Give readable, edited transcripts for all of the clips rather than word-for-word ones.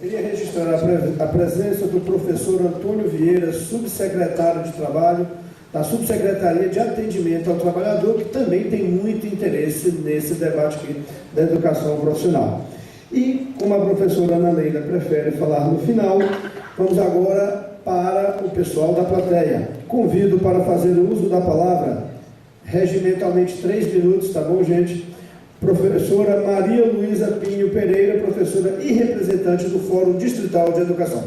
Queria registrar a presença do professor Antônio Vieira, subsecretário de Trabalho, da Subsecretaria de Atendimento ao Trabalhador, que também tem muito interesse nesse debate aqui da educação profissional. E, como a professora Ana Leila prefere falar no final, vamos agora para o pessoal da plateia. Convido para fazer o uso da palavra, regimentalmente 3 minutos, tá bom, gente? Professora Maria Luísa Pinho Pereira, professora e representante do Fórum Distrital de Educação.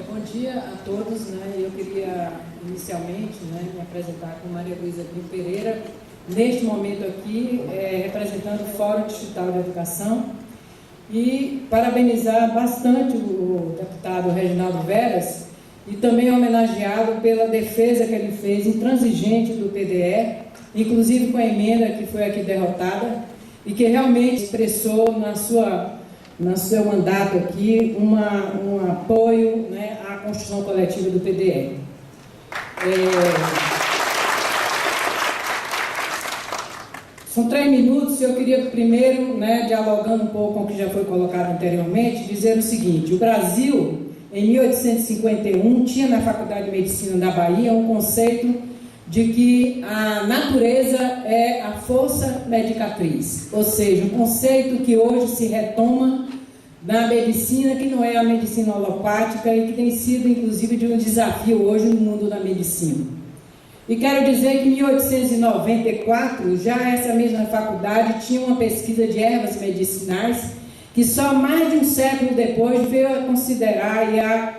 Bom dia a todos, Eu queria inicialmente me apresentar como Maria Luísa Pinho Pereira, neste momento aqui, representando o Fórum Distrital de Educação, e parabenizar bastante o deputado Reginaldo Veras e também homenageá-lo pela defesa que ele fez intransigente do PDE, inclusive com a emenda que foi aqui derrotada, e que realmente expressou no seu mandato aqui um apoio à construção coletiva do PDE. São 3 minutos e eu queria primeiro, dialogando um pouco com o que já foi colocado anteriormente, dizer o seguinte: o Brasil, em 1851, tinha na Faculdade de Medicina da Bahia um conceito de que a natureza é a força medicatriz, ou seja, um conceito que hoje se retoma na medicina, que não é a medicina alopática e que tem sido, inclusive, de um desafio hoje no mundo da medicina. E quero dizer que em 1894, já essa mesma faculdade tinha uma pesquisa de ervas medicinais que só mais de um século depois veio a considerar e a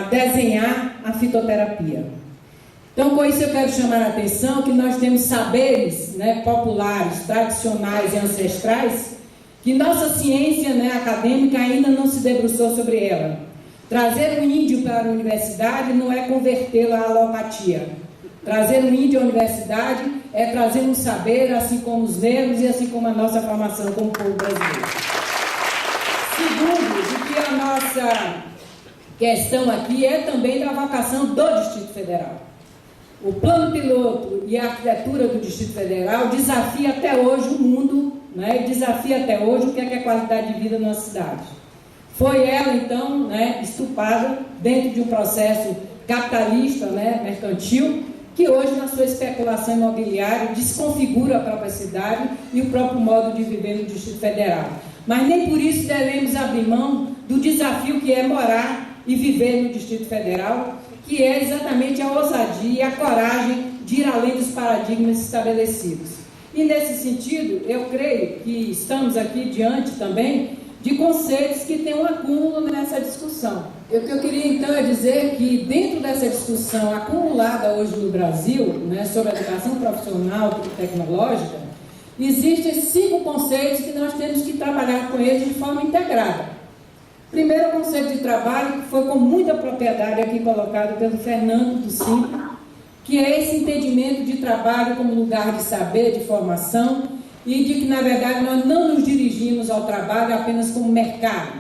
desenhar a fitoterapia. Então, com isso eu quero chamar a atenção que nós temos saberes populares, tradicionais e ancestrais, que nossa ciência acadêmica ainda não se debruçou sobre ela. Trazer um índio para a universidade não é convertê-lo à alopatia. Trazer um índio à universidade é trazer um saber, assim como os negros e assim como a nossa formação como povo brasileiro. Segundo, de que a nossa questão aqui é também da vocação do Distrito Federal. O plano piloto e a arquitetura do Distrito Federal desafia até hoje o mundo, desafia até hoje o que é qualidade de vida na nossa cidade. Foi ela, então, estupada dentro de um processo capitalista, mercantil, que hoje, na sua especulação imobiliária, desconfigura a própria cidade e o próprio modo de viver no Distrito Federal. Mas nem por isso devemos abrir mão do desafio que é morar e viver no Distrito Federal, que é exatamente a ousadia e a coragem de ir além dos paradigmas estabelecidos. E nesse sentido, eu creio que estamos aqui diante também de conceitos que têm um acúmulo nessa discussão. O que eu queria então é dizer que dentro dessa discussão acumulada hoje no Brasil, sobre a educação profissional e tecnológica, existem 5 conceitos que nós temos que trabalhar com eles de forma integrada. Primeiro, o conceito de trabalho, que foi com muita propriedade aqui colocado pelo Fernando do Simples, que é esse entendimento de trabalho como lugar de saber, de formação, e de que, na verdade, nós não nos dirigimos ao trabalho apenas como mercado,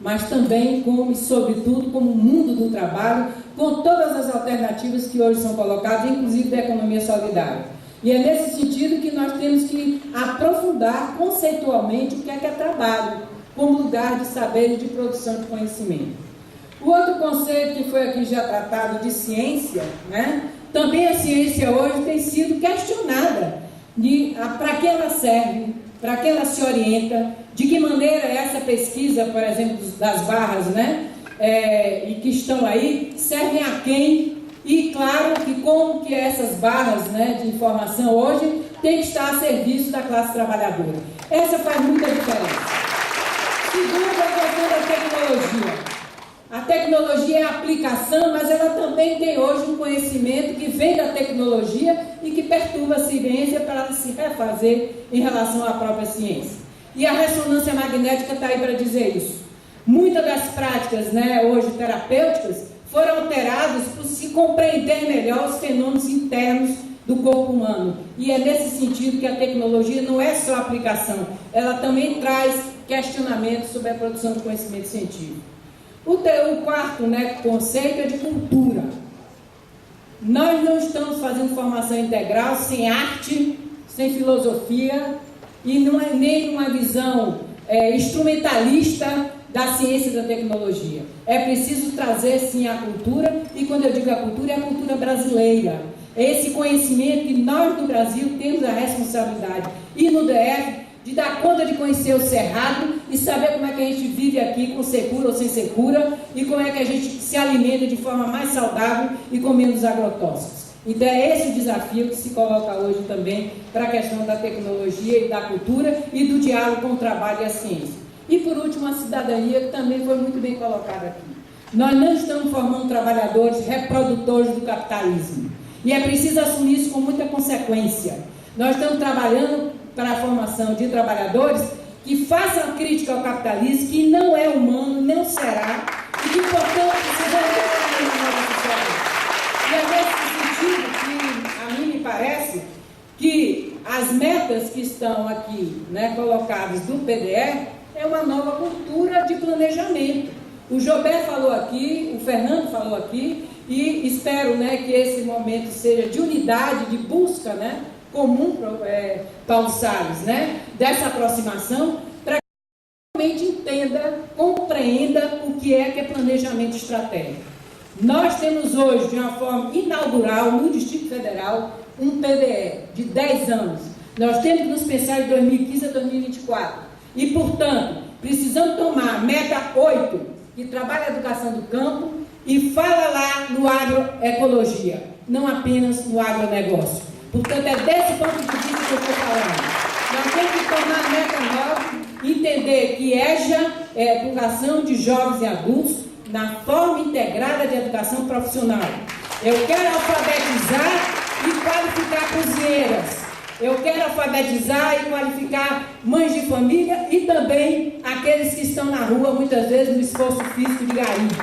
mas também como, e sobretudo, como mundo do trabalho, com todas as alternativas que hoje são colocadas, inclusive da economia solidária. E é nesse sentido que nós temos que aprofundar conceitualmente o que é trabalho, como lugar de saber e de produção de conhecimento. O outro conceito que foi aqui já tratado de ciência, também a ciência hoje tem sido questionada para que ela serve, para que ela se orienta, de que maneira essa pesquisa, por exemplo, das barras, e que estão aí, servem a quem, e claro que como que essas barras de informação hoje tem que estar a serviço da classe trabalhadora. Essa faz muita diferença. Segundo, a questão da tecnologia. A tecnologia é a aplicação, mas ela também tem hoje um conhecimento que vem da tecnologia e que perturba a ciência para ela se refazer em relação à própria ciência. E a ressonância magnética está aí para dizer isso. Muitas das práticas, hoje terapêuticas, foram alteradas por se compreender melhor os fenômenos internos do corpo humano. E é nesse sentido que a tecnologia não é só aplicação, ela também traz questionamentos sobre a produção de conhecimento científico. O quarto conceito é de cultura. Nós não estamos fazendo formação integral sem arte, sem filosofia, e não é nem uma visão instrumentalista da ciência e da tecnologia. É preciso trazer, sim, a cultura, e quando eu digo a cultura, é a cultura brasileira. É esse conhecimento que nós do Brasil temos a responsabilidade, e no DF, de dar conta de conhecer o Cerrado e saber como é que a gente vive aqui com secura ou sem secura, e como é que a gente se alimenta de forma mais saudável e com menos agrotóxicos. Então é esse o desafio que se coloca hoje também para a questão da tecnologia e da cultura e do diálogo com o trabalho e a ciência. E por último, a cidadania, que também foi muito bem colocada aqui. Nós não estamos formando trabalhadores reprodutores do capitalismo. E é preciso assumir isso com muita consequência. Nós estamos trabalhando para a formação de trabalhadores que façam crítica ao capitalismo, que não é humano, não será, e que, portanto, precisamos ter uma nova sociedade. E é nesse sentido que, a mim me parece, que as metas que estão aqui, né, colocadas do PDE, é uma nova cultura de planejamento. O Jobé falou aqui, o Fernando falou aqui, e espero, né, que esse momento seja de unidade, de busca, né, comum, Paulo Salles, né, dessa aproximação, para que realmente entenda, compreenda o que é planejamento estratégico. Nós temos hoje, de uma forma inaugural, no Distrito Federal, um PDE de 10 anos. Nós temos que nos pensar de 2015 a 2024. E, portanto, precisamos tomar a meta 8, que trabalha a educação do campo, e fala lá no agroecologia, não apenas no agronegócio. Portanto, é desse ponto de vista que eu estou falando. Nós temos que tomar a meta 9, entender que EJA é educação de jovens e adultos na forma integrada de educação profissional. Eu quero alfabetizar e qualificar cozinheiras. Eu quero alfabetizar e qualificar mães de família e também aqueles que estão na rua, muitas vezes no esforço físico de garimpo.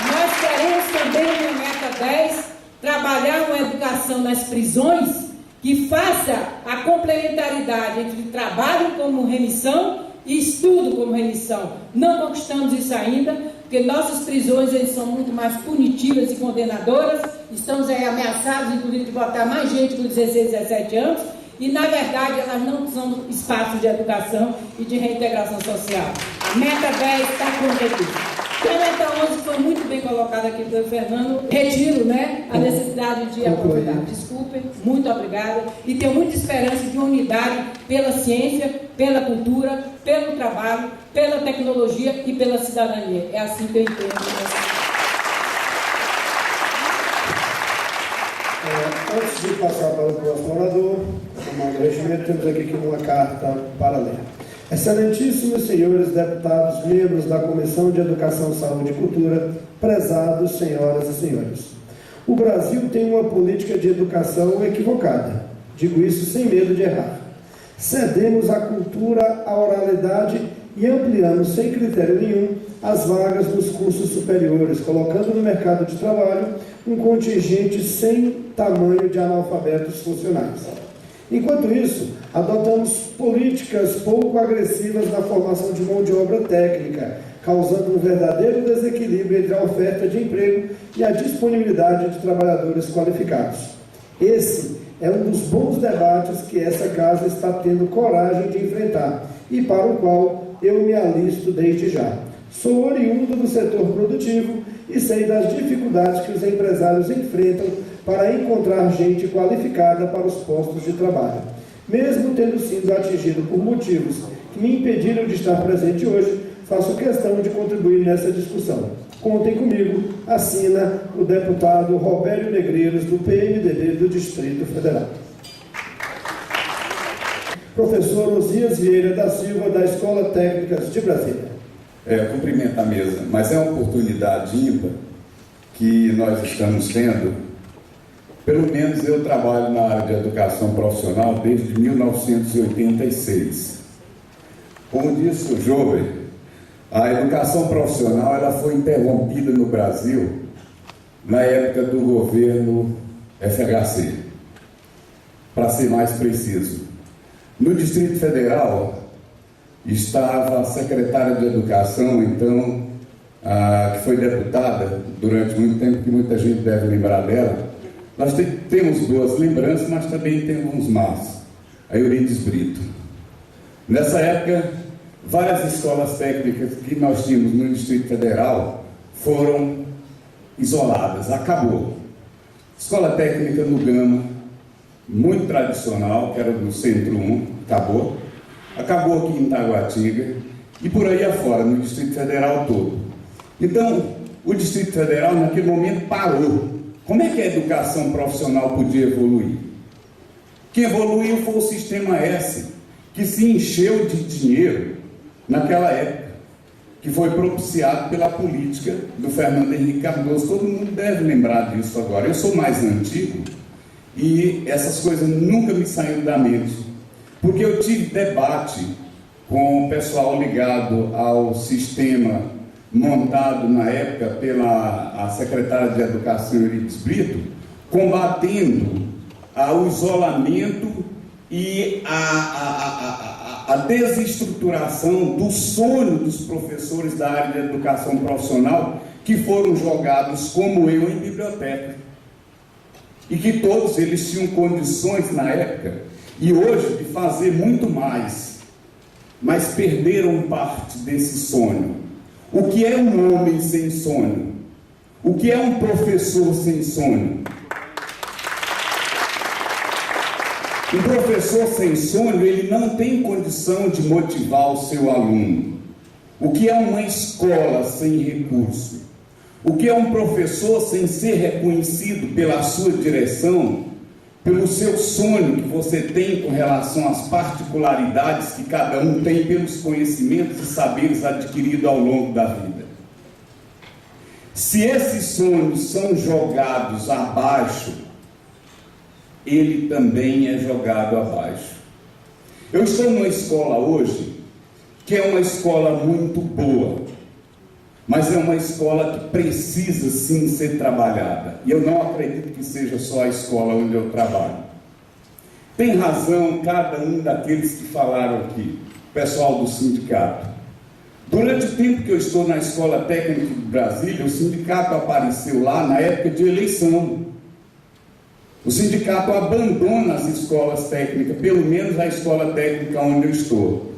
Nós queremos também, na meta 10, trabalhar uma educação nas prisões que faça a complementaridade entre trabalho como remissão e estudo como remissão. Não conquistamos isso ainda, porque nossas prisões eles são muito mais punitivas e condenadoras. Estamos aí ameaçados, inclusive, de botar mais gente com 16, 17 anos, e, na verdade, elas não são espaços de educação e de reintegração social. A meta 10 está contra disso. A meta 11 foi muito bem colocada aqui pelo Fernando. Retiro, né, a necessidade de aprofundar. Desculpem, muito obrigada. E tenho muita esperança de uma unidade pela ciência, pela cultura, pelo trabalho, pela tecnologia e pela cidadania. É assim que eu entendo. Antes de passar para o próximo orador, como agradecimento, temos aqui uma carta para ler. Excelentíssimos senhores deputados, membros da Comissão de Educação, Saúde e Cultura, prezados senhoras e senhores. O Brasil tem uma política de educação equivocada. Digo isso sem medo de errar. Cedemos à cultura, à oralidade e ampliamos sem critério nenhum as vagas nos cursos superiores, colocando no mercado de trabalho um contingente sem tamanho de analfabetos funcionais. Enquanto isso, adotamos políticas pouco agressivas na formação de mão de obra técnica, causando um verdadeiro desequilíbrio entre a oferta de emprego e a disponibilidade de trabalhadores qualificados. Esse é um dos bons debates que essa casa está tendo coragem de enfrentar e para o qual eu me alisto desde já. Sou oriundo do setor produtivo e sei das dificuldades que os empresários enfrentam para encontrar gente qualificada para os postos de trabalho. Mesmo tendo sido atingido por motivos que me impediram de estar presente hoje, faço questão de contribuir nessa discussão. Contem comigo, assina o deputado Robério Negreiros, do PMDB do Distrito Federal. Professor Osias Vieira da Silva, da Escola Técnicas de Brasília. Cumprimento a mesa, mas é uma oportunidade ímpar que nós estamos tendo. Pelo menos eu trabalho na área de educação profissional desde 1986. Como disse o Jober, a educação profissional ela foi interrompida no Brasil na época do governo FHC, para ser mais preciso. No Distrito Federal estava a secretária de Educação, então, que foi deputada durante muito tempo, que muita gente deve lembrar dela. Nós temos boas lembranças, mas também temos más. A Eurides Brito. Nessa época, várias escolas técnicas que nós tínhamos no Distrito Federal foram isoladas, acabou. Escola técnica no Gama, muito tradicional, que era do Centro 1, acabou. Acabou aqui em Taguatinga e por aí afora, no Distrito Federal todo. Então, o Distrito Federal naquele momento parou. Como é que a educação profissional podia evoluir? Quem evoluiu foi o Sistema S, que se encheu de dinheiro naquela época, que foi propiciado pela política do Fernando Henrique Cardoso. Todo mundo deve lembrar disso agora. Eu sou mais antigo e essas coisas nunca me saíram da mente, porque eu tive debate com o pessoal ligado ao sistema montado na época pela secretária de Educação, Euridice Brito, combatendo o isolamento e a desestruturação do sonho dos professores da área de educação profissional, que foram jogados, como eu, em biblioteca. E que todos eles tinham condições na época, e hoje, de fazer muito mais, mas perderam parte desse sonho. O que é um homem sem sonho? O que é um professor sem sonho? Um professor sem sonho, ele não tem condição de motivar o seu aluno. O que é uma escola sem recurso? O que é um professor sem ser reconhecido pela sua direção, pelo seu sonho que você tem com relação às particularidades que cada um tem, pelos conhecimentos e saberes adquiridos ao longo da vida? Se esses sonhos são jogados abaixo, ele também é jogado abaixo. Eu estou numa escola hoje, que é uma escola muito boa, mas é uma escola que precisa sim ser trabalhada. E eu não acredito que seja só a escola onde eu trabalho. Tem razão cada um daqueles que falaram aqui, pessoal do sindicato. Durante o tempo que eu estou na Escola Técnica de Brasília, o sindicato apareceu lá na época de eleição. O sindicato abandona as escolas técnicas, pelo menos a escola técnica onde eu estou.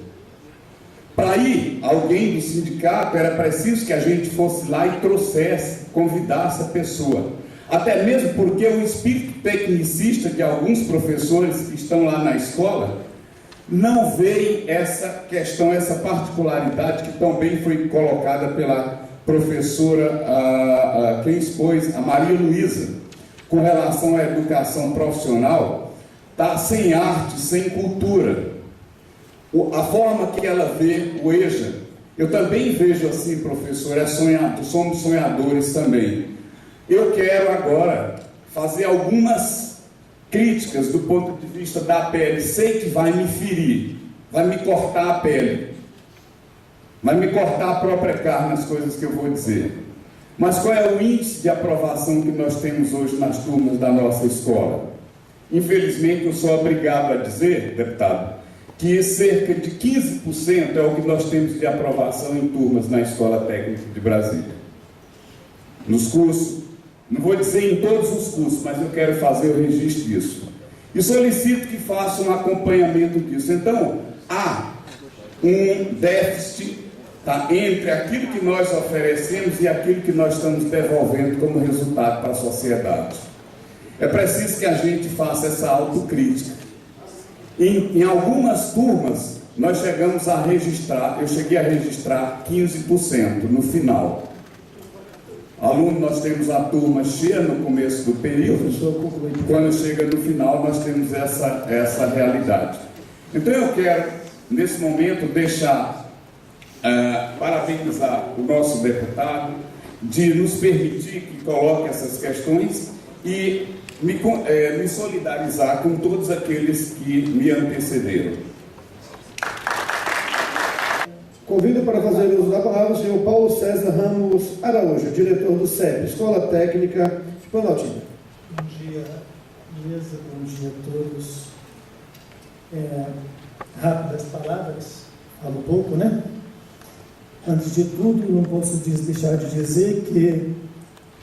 Para ir alguém do sindicato, era preciso que a gente fosse lá e trouxesse, convidasse a pessoa. Até mesmo porque o espírito tecnicista de alguns professores que estão lá na escola não veem essa questão, essa particularidade que também foi colocada pela professora, quem expôs, a Maria Luísa, com relação à educação profissional, está sem arte, sem cultura. A forma que ela vê o EJA, eu também vejo assim, professor, somos sonhadores também. Eu quero agora fazer algumas críticas do ponto de vista da pele. Sei que vai me ferir, vai me cortar a pele, vai me cortar a própria carne, as coisas que eu vou dizer. Mas qual é o índice de aprovação que nós temos hoje nas turmas da nossa escola? Infelizmente, eu sou obrigado a dizer, deputado, que cerca de 15% é o que nós temos de aprovação em turmas na Escola Técnica de Brasília. Nos cursos, não vou dizer em todos os cursos, mas eu quero fazer o registro disso. E solicito que faça um acompanhamento disso. Então, há um déficit entre aquilo que nós oferecemos e aquilo que nós estamos devolvendo como resultado para a sociedade. É preciso que a gente faça essa autocrítica. Em algumas turmas, nós chegamos a registrar, eu cheguei a registrar 15% no final. Aluno, nós temos a turma cheia no começo do período, quando chega no final, nós temos essa realidade. Então eu quero, nesse momento, parabenizar o nosso deputado de nos permitir que coloque essas questões e me solidarizar com todos aqueles que me antecederam. Convido para fazer uso da palavra o senhor Paulo César Ramos Araújo, diretor do CEP, Escola Técnica de Planaltina. Bom dia, Lisa, bom dia a todos. Rápidas palavras, falo pouco, né? Antes de tudo, não posso deixar de dizer que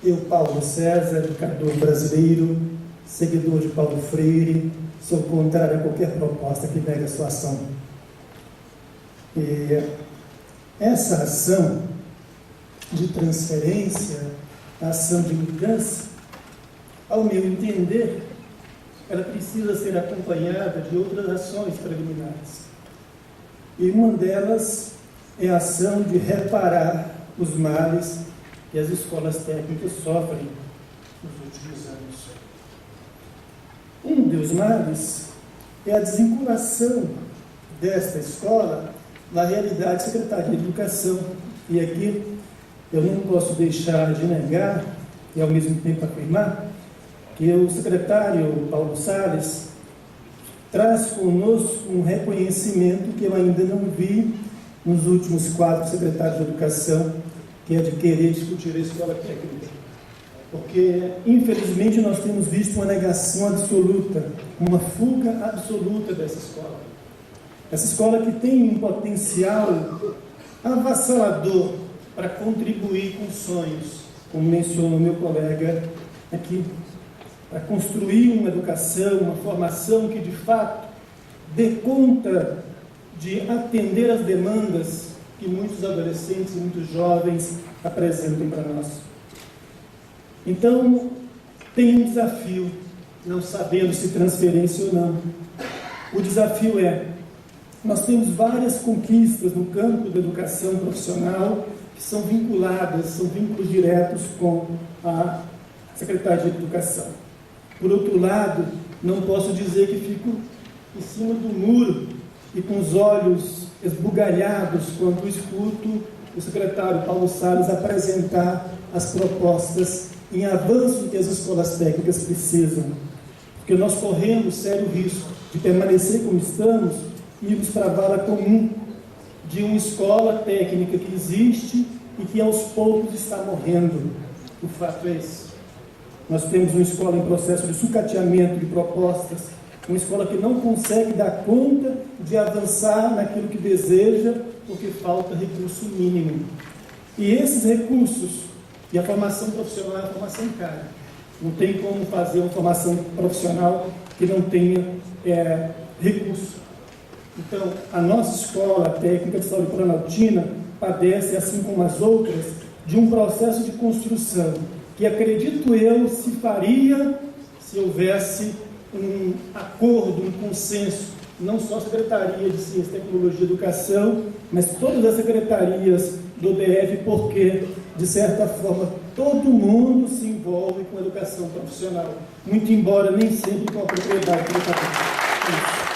eu, Paulo César, educador brasileiro, seguidor de Paulo Freire, sou contrário a qualquer proposta que negue a sua ação. Essa ação de transferência, a ação de mudança, ao meu entender, ela precisa ser acompanhada de outras ações preliminares. E uma delas é a ação de reparar os males que as escolas técnicas sofrem nos últimos anos. Um dos males é a desvinculação desta escola na realidade Secretaria de Educação. E aqui eu não posso deixar de negar e ao mesmo tempo afirmar que o secretário Paulo Salles traz conosco um reconhecimento que eu ainda não vi nos últimos 4 secretários de Educação, que é de querer discutir a escola técnica. Porque, infelizmente, nós temos visto uma negação absoluta, uma fuga absoluta dessa escola. Essa escola que tem um potencial avassalador para contribuir com sonhos, como mencionou meu colega aqui, para construir uma educação, uma formação que, de fato, dê conta de atender às demandas que muitos adolescentes e muitos jovens apresentam para nós. Então, tem um desafio, não sabendo se transferência ou não. O desafio é, nós temos várias conquistas no campo da educação profissional que são vinculadas, são vínculos diretos com a Secretaria de Educação. Por outro lado, não posso dizer que fico em cima do muro e com os olhos esbugalhados quando escuto o secretário Paulo Salles apresentar as propostas em avanço que as escolas técnicas precisam. Porque nós corremos sério risco de permanecer como estamos e irmos para a vala comum de uma escola técnica que existe e que aos poucos está morrendo. O fato é esse. Nós temos uma escola em processo de sucateamento de propostas, uma escola que não consegue dar conta de avançar naquilo que deseja, porque falta recurso mínimo. E esses recursos, e a formação profissional é uma formação cara. Não tem como fazer uma formação profissional que não tenha recurso. Então, a nossa escola técnica de saúde planaltina padece, assim como as outras, de um processo de construção que, acredito eu, se faria se houvesse um acordo, um consenso, não só a Secretaria de Ciência, Tecnologia e Educação, mas todas as secretarias do DF, porque, de certa forma, todo mundo se envolve com a educação profissional, muito embora nem sempre com a propriedade do educador.